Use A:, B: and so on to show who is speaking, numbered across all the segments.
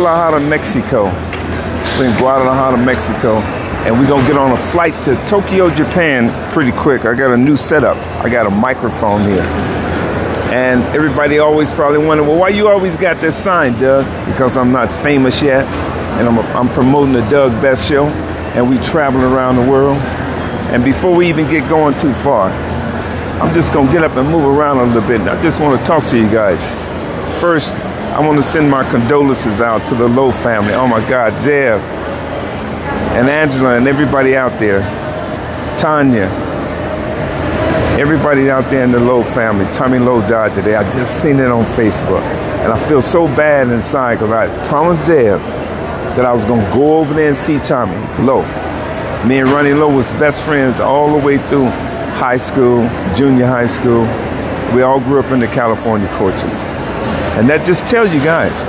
A: Guadalajara, Mexico. We're in Guadalajara, Mexico. And we're going to get on a flight to Tokyo, Japan pretty quick. I got a new setup. I got a microphone here. And everybody always probably wonder, well, why you always got this sign, Doug? Because I'm not famous yet. And I'm promoting the Doug Best Show. And we travel around the world. And before we even get going too far, I'm just going to get up and move around a little bit. And I just want to talk to you guys. First, I want to send my condolences out to the Lowe family. Oh, my God, Zeb and Angela and everybody out there. Tanya. Everybody out there in the Lowe family. Tommy Lowe died today. I just seen it on Facebook. And I feel so bad inside because I promised Zeb that I was going to go over there and see Tommy Lowe. Me and Ronnie Lowe was best friends all the way through high school, junior high school. We all grew up in the California coaches. And that just tells you guys,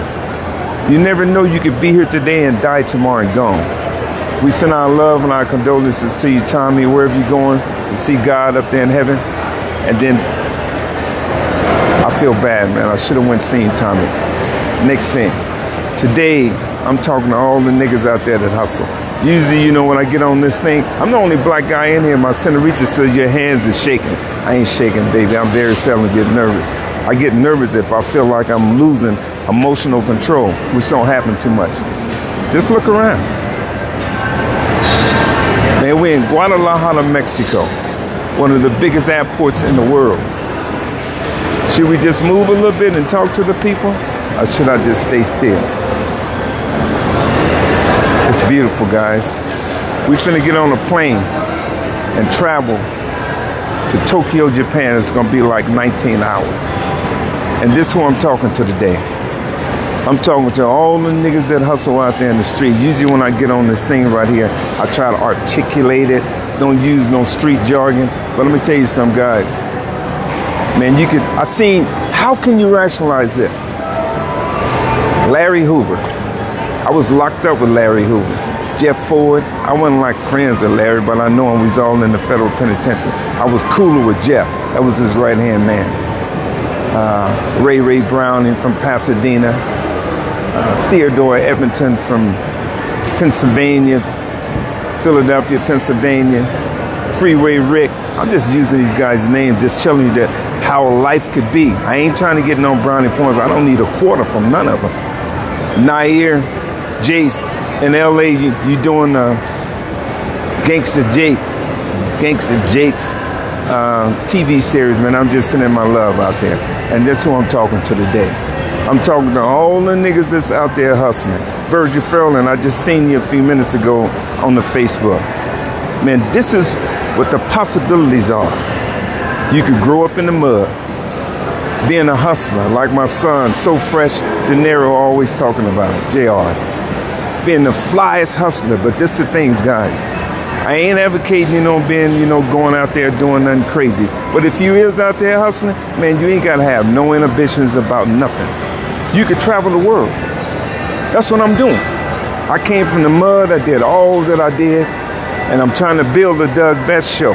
A: you never know you could be here today and die tomorrow and gone. We send our love and our condolences to you, Tommy, wherever you're going, and see God up there in heaven. And then I feel bad, man. I should have went seen Tommy. Next thing, today I'm talking to all the niggas out there that hustle. Usually, you know, when I get on this thing, I'm the only black guy in here. My senorita says your hands are shaking. I ain't shaking, baby. I'm very seldom get nervous. I get nervous if I feel like I'm losing emotional control, which don't happen too much. Just look around. Man, we're in Guadalajara, Mexico, one of the biggest airports in the world. Should we just move a little bit and talk to the people, or should I just stay still? It's beautiful, guys. We finna get on a plane and travel to Tokyo, Japan. It's gonna be like 19 hours. And this is who I'm talking to today. I'm talking to all the niggas that hustle out there in the street. Usually when I get on this thing right here, I try to articulate it. Don't use no street jargon. But let me tell you something, guys. Man, I seen, how can you rationalize this? Larry Hoover. I was locked up with Larry Hoover. Jeff Ford. I wasn't like friends with Larry, but I know him. We was all in the federal penitentiary. I was cooler with Jeff. That was his right-hand man. Ray Browning from Pasadena. Theodore Edmonton from Pennsylvania, Philadelphia, Pennsylvania, Freeway Rick. I'm just using these guys' names, just telling you that how life could be. I ain't trying to get no brownie points. I don't need a quarter from none of them. Nair, Jace, in LA, you doing Gangsta Jake's TV series, man. I'm just sending my love out there. And that's who I'm talking to today. I'm talking to all the niggas that's out there hustling. Virgil Fairland, I just seen you a few minutes ago on the Facebook. Man, this is what the possibilities are. You could grow up in the mud, being a hustler, like my son, So Fresh De Niro always talking about it, JR. Being the flyest hustler, but this the things, guys. I ain't advocating, being, going out there doing nothing crazy. But if you is out there hustling, man, you ain't got to have no inhibitions about nothing. You could travel the world. That's what I'm doing. I came from the mud. I did all that I did. And I'm trying to build the Doug Best Show.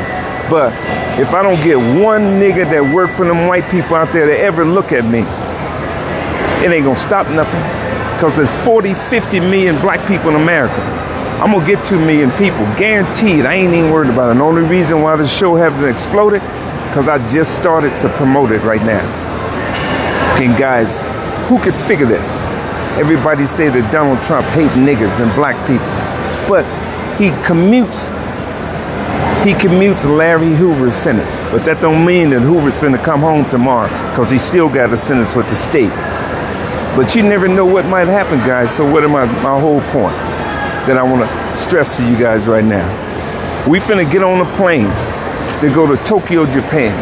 A: But if I don't get one nigga that work for them white people out there to ever look at me, it ain't going to stop nothing. Because there's 40, 50 million black people in America. I'm going to get 2 million people, guaranteed. I ain't even worried about it. And the only reason why the show hasn't exploded, because I just started to promote it right now. Okay, guys, who could figure this? Everybody say that Donald Trump hate niggas and black people. But he commutes Larry Hoover's sentence. But that don't mean that Hoover's finna come home tomorrow, because he still got a sentence with the state. But you never know what might happen, guys. So what am my whole point that I want to stress to you guys right now? We finna get on a plane to go to Tokyo, Japan.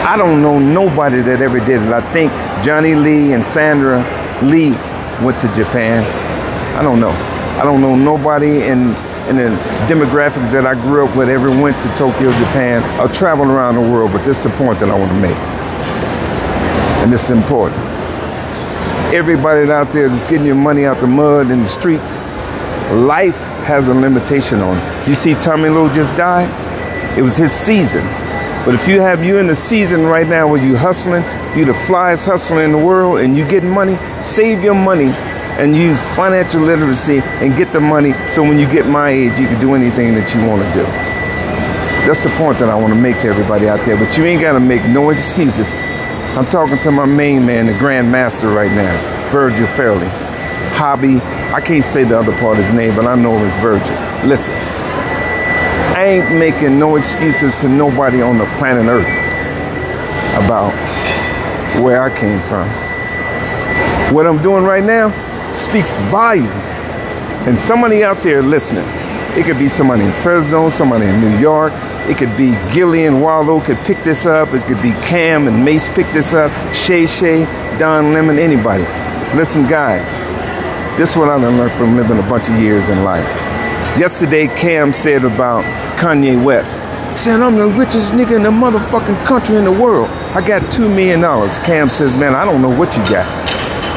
A: I don't know nobody that ever did it. I think Johnny Lee and Sandra Lee went to Japan. I don't know. I don't know nobody in the demographics that I grew up with ever went to Tokyo, Japan, or traveled around the world. But this is the point that I want to make. And this is important. Everybody out there that's getting your money out the mud in the streets, life has a limitation on it. You see Tommy Lowe just died? It was his season. But if you in the season right now where you hustling, you the flyest hustler in the world and you getting money, save your money and use financial literacy and get the money so when you get my age, you can do anything that you want to do. That's the point that I want to make to everybody out there. But you ain't got to make no excuses. I'm talking to my main man, the Grand Master right now, Virgil Fairley. Hobby, I can't say the other part of his name, but I know it's Virgil. Listen, I ain't making no excuses to nobody on the planet Earth about where I came from. What I'm doing right now speaks volumes. And somebody out there listening, it could be somebody in Fresno, somebody in New York, it could be Gilly and Wallow could pick this up, it could be Cam and Mace pick this up, Shay, Don Lemon, anybody. Listen, guys, this is what I learned from living a bunch of years in life. Yesterday, Cam said about Kanye West. He said, I'm the richest nigga in the motherfucking country in the world. I got $2 million. Cam says, man, I don't know what you got.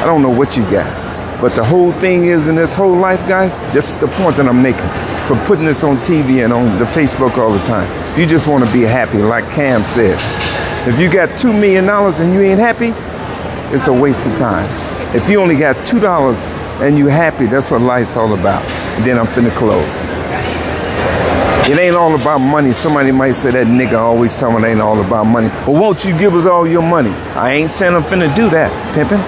A: I don't know what you got. But the whole thing is in this whole life, guys, just the point that I'm making for putting this on TV and on the Facebook all the time. You just want to be happy, like Cam says. If you got $2 million and you ain't happy, it's a waste of time. If you only got $2 and you happy, that's what life's all about. And then I'm finna close. It ain't all about money. Somebody might say that nigga always telling me it ain't all about money. Well, won't you give us all your money? I ain't saying I'm finna do that, pimpin'.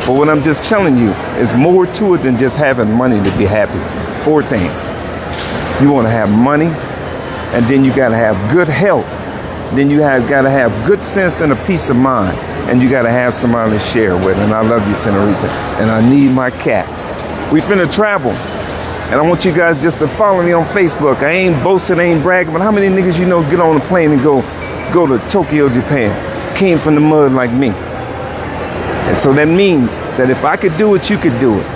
A: But what I'm just telling you is more to it than just having money to be happy. 4 things. You want to have money, and then you got to have good health. Then you got to have good sense and a peace of mind. And you got to have somebody to share with. And I love you, Senorita. And I need my cats. We finna travel. And I want you guys just to follow me on Facebook. I ain't boasting, I ain't bragging, but how many niggas you know get on a plane and go to Tokyo, Japan? Came from the mud like me. And so that means that if I could do it, you could do it.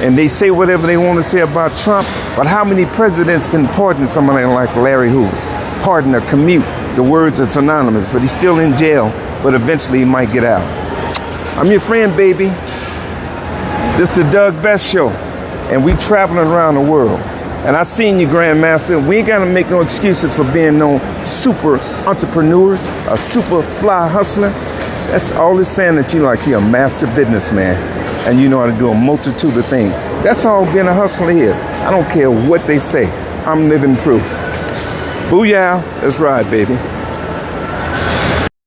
A: And they say whatever they want to say about Trump, but how many presidents didn't pardon somebody like Larry Hoover? Pardon or commute. The words are synonymous, but he's still in jail, but eventually he might get out. I'm your friend, baby. This is the Doug Best Show, and we traveling around the world. And I seen you, Grandmaster. We ain't got to make no excuses for being no super entrepreneurs, a super fly hustler. That's all it's saying, that you like you're a master businessman and you know how to do a multitude of things. That's all being a hustler is. I don't care what they say. I'm living proof. Booyah. Let's ride, baby.